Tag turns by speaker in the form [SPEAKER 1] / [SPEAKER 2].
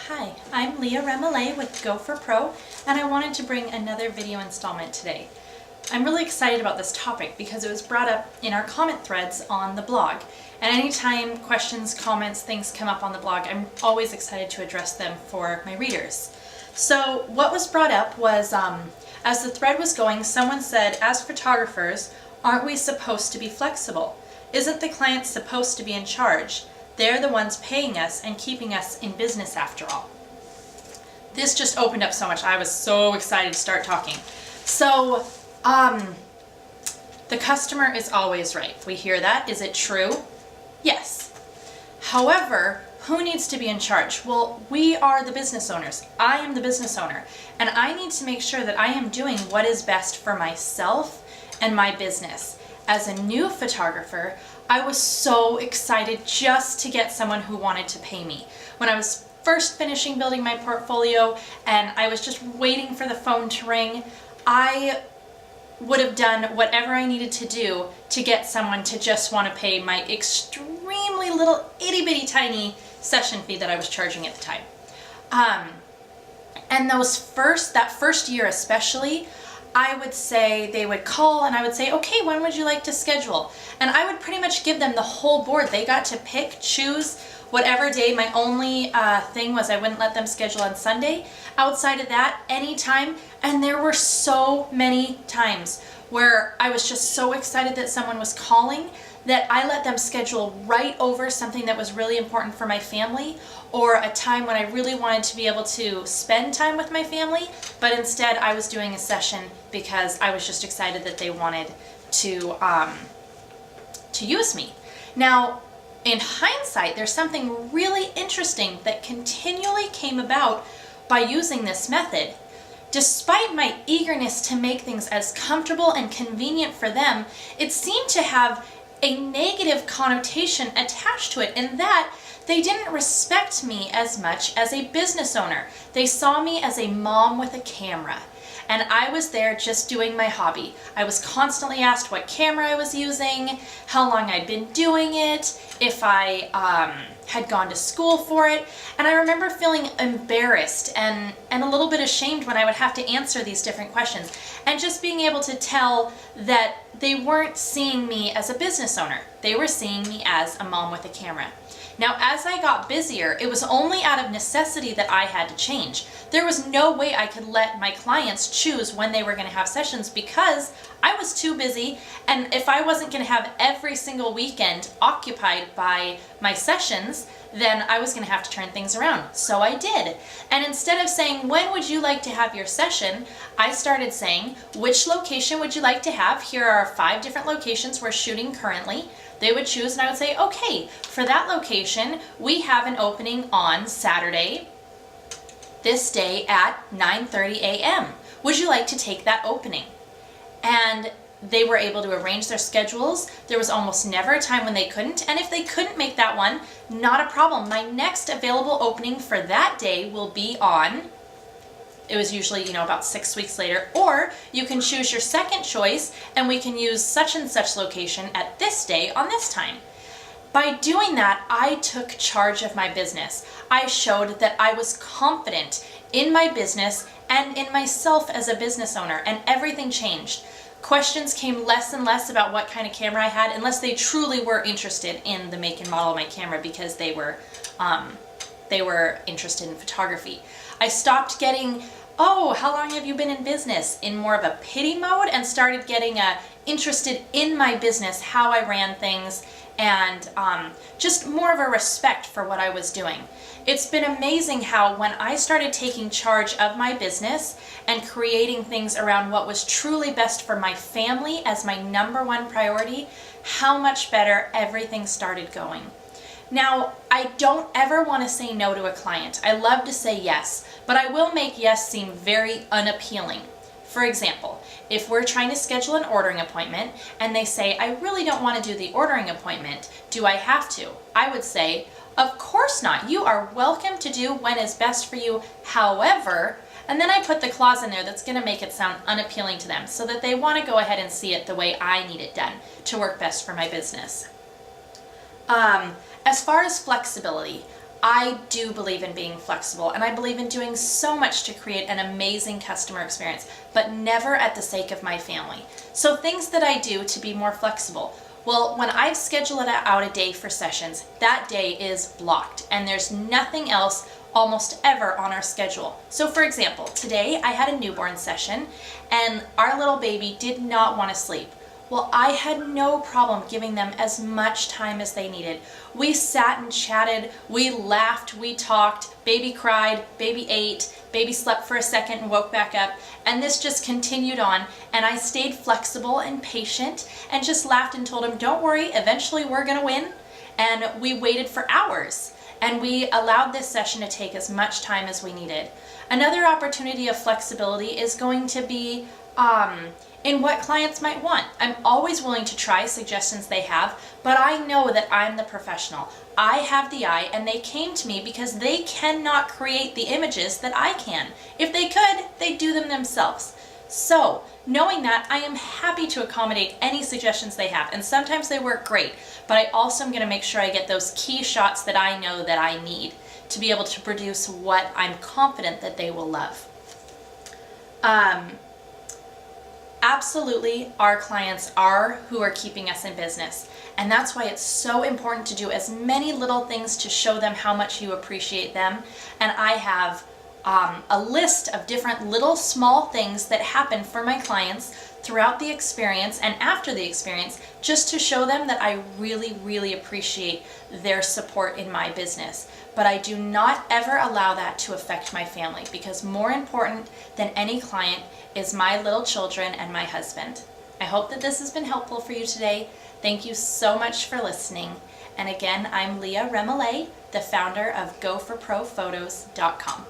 [SPEAKER 1] Hi, I'm Leah Remillet with Gopher Pro, and I wanted to bring another video installment today. I'm really excited about this topic because it was brought up in our comment threads on the blog. And anytime questions, comments, things come up on the blog, I'm always excited to address them for my readers. So what was brought up was, as the thread was going, someone said, as photographers, aren't we supposed to be flexible? Isn't the client supposed to be in charge? They're the ones paying us and keeping us in business after all. This just opened up so much. I was so excited to start talking. So, the customer is always right. We hear that. Is it true? Yes. However, who needs to be in charge? Well, we are the business owners. I am the business owner, and I need to make sure that I am doing what is best for myself and my business. As a new photographer, I was so excited just to get someone who wanted to pay me. When I was first finishing building my portfolio and I was just waiting for the phone to ring, I would have done whatever I needed to do to get someone to just want to pay my extremely little itty-bitty tiny session fee that I was charging at the time. And that first year especially, I would say they would call and I would say, okay, when would you like to schedule? And I would pretty much give them the whole board. They got to pick, choose whatever day. My only thing was I wouldn't let them schedule on Sunday. Outside of that, anytime. And there were so many times where I was just so excited that someone was calling that I let them schedule right over something that was really important for my family, or a time when I really wanted to be able to spend time with my family, but instead I was doing a session because I was just excited that they wanted to use me. Now, in hindsight, there's something really interesting that continually came about by using this method. Despite my eagerness to make things as comfortable and convenient for them, it seemed to have a negative connotation attached to it in that they didn't respect me as much as a business owner. They saw me as a mom with a camera, and I was there just doing my hobby. I was constantly asked what camera I was using, how long I'd been doing it, if I had gone to school for it, and I remember feeling embarrassed and a little bit ashamed when I would have to answer these different questions, and just being able to tell that they weren't seeing me as a business owner. They were seeing me as a mom with a camera. Now, as I got busier, it was only out of necessity that I had to change. There was no way I could let my clients choose when they were going to have sessions because I was too busy, and if I wasn't going to have every single weekend occupied by my sessions, then I was going to have to turn things around. So I did. And instead of saying, when would you like to have your session, I started saying, which location would you like to have? Here are 5 different locations we're shooting currently. They would choose, and I would say, okay, for that location, we have an opening on Saturday, this day at 9:30 a.m. Would you like to take that opening? And they were able to arrange their schedules. There was almost never a time when they couldn't, and if they couldn't make that one, not a problem. My next available opening for that day will be on, it was usually, about 6 weeks later, or you can choose your second choice and we can use such and such location at this day on this time. By doing that, I took charge of my business. I showed that I was confident in my business and in myself as a business owner, and everything changed. Questions came less and less about what kind of camera I had, unless they truly were interested in the make and model of my camera because they were interested in photography. I stopped getting, oh, how long have you been in business, in more of a pity mode, and started getting interested in my business, how I ran things, and just more of a respect for what I was doing. It's been amazing how when I started taking charge of my business and creating things around what was truly best for my family as my #1 priority, how much better everything started going. Now, I don't ever want to say no to a client. I love to say yes, but I will make yes seem very unappealing. For example, if we're trying to schedule an ordering appointment and they say, I really don't want to do the ordering appointment, do I have to? I would say, of course not. You are welcome to do when is best for you. However, and then I put the clause in there that's going to make it sound unappealing to them so that they want to go ahead and see it the way I need it done to work best for my business. As far as flexibility, I do believe in being flexible, and I believe in doing so much to create an amazing customer experience, but never at the sake of my family. So things that I do to be more flexible. Well, when I've scheduled out a day for sessions, that day is blocked, and there's nothing else almost ever on our schedule. So for example, today I had a newborn session, and our little baby did not want to sleep. Well, I had no problem giving them as much time as they needed. We sat and chatted, we laughed, we talked, baby cried, baby ate, baby slept for a second and woke back up, and this just continued on, and I stayed flexible and patient and just laughed and told him, don't worry, eventually we're gonna win. And we waited for hours, and we allowed this session to take as much time as we needed. Another opportunity of flexibility is going to be in what clients might want. I'm always willing to try suggestions they have, but I know that I'm the professional. I have the eye, and they came to me because they cannot create the images that I can. If they could, they'd do them themselves. So, knowing that, I am happy to accommodate any suggestions they have, and sometimes they work great, but I also am going to make sure I get those key shots that I know that I need to be able to produce what I'm confident that they will love. Absolutely, our clients are who are keeping us in business. And that's why it's so important to do as many little things to show them how much you appreciate them. And I have a list of different little small things that happen for my clients throughout the experience and after the experience, just to show them that I really, really appreciate their support in my business. But I do not ever allow that to affect my family, because more important than any client is my little children and my husband. I hope that this has been helpful for you today. Thank you so much for listening. And again, I'm Leah Remillet, the founder of GoForProPhotos.com.